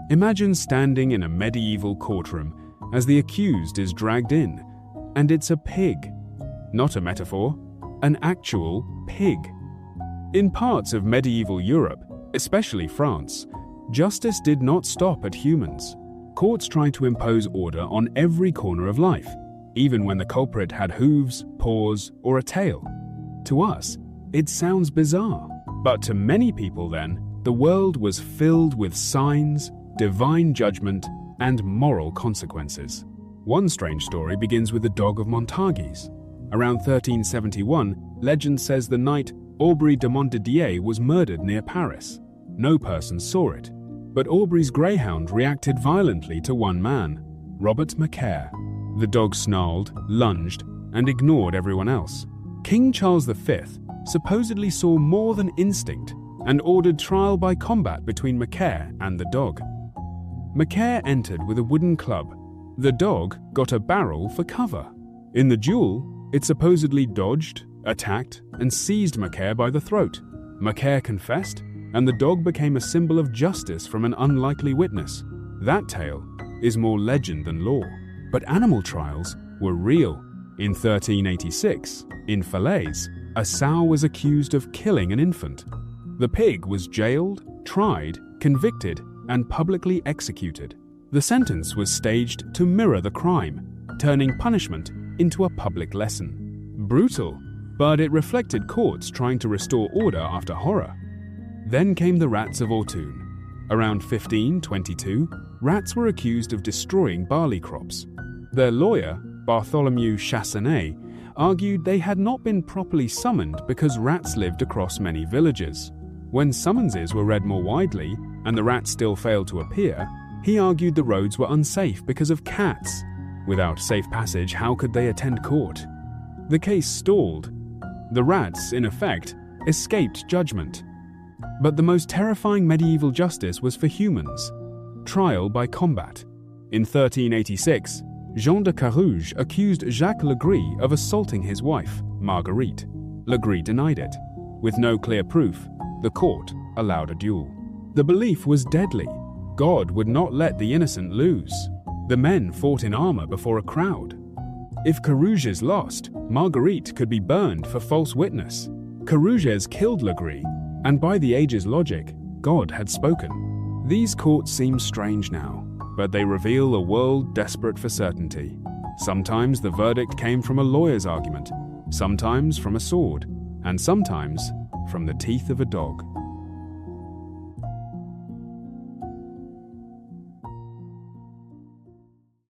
Imagine standing in a medieval courtroom as the accused is dragged in, and it's a pig. Not a metaphor, an actual pig. In parts of medieval Europe, especially France, justice did not stop at humans. Courts tried to impose order on every corner of life, even when the culprit had hooves, paws, or a tail. To us, it sounds bizarre, but to many people then, the world was filled with signs, divine judgment, and moral consequences. One strange story begins with the dog of Montargis. Around 1371, legend says the knight Aubry de Montdidier was murdered near Paris. No person saw it, but Aubry's greyhound reacted violently to one man, Robert Macaire. The dog snarled, lunged, and ignored everyone else. King Charles V supposedly saw more than instinct and ordered trial by combat between Macaire and the dog. Macaire entered with a wooden club. The dog got a barrel for cover. In the duel, it supposedly dodged, attacked, and seized Macaire by the throat. Macaire confessed, and the dog became a symbol of justice from an unlikely witness. That tale is more legend than law. But animal trials were real. In 1386, in Falaise, a sow was accused of killing an infant. The pig was jailed, tried, convicted, and publicly executed. The sentence was staged to mirror the crime, turning punishment into a public lesson. Brutal, but it reflected courts trying to restore order after horror. Then came the rats of Autun. Around 1522, rats were accused of destroying barley crops. Their lawyer, Bartholomew Chassaigne, argued they had not been properly summoned because rats lived across many villages. When summonses were read more widely and the rats still failed to appear, he argued the roads were unsafe because of cats. Without safe passage, how could they attend court? The case stalled. The rats, in effect, escaped judgment. But the most terrifying medieval justice was for humans: trial by combat. In 1386, Jean de Carouge accused Jacques Legris of assaulting his wife, Marguerite. Legris denied it. With no clear proof, the court allowed a duel. The belief was deadly. God would not let the innocent lose. The men fought in armor before a crowd. If Carouges lost, Marguerite could be burned for false witness. Carouges killed Legris, and by the age's logic, God had spoken. These courts seem strange now, but they reveal a world desperate for certainty. Sometimes the verdict came from a lawyer's argument, sometimes from a sword, and sometimes from the teeth of a dog.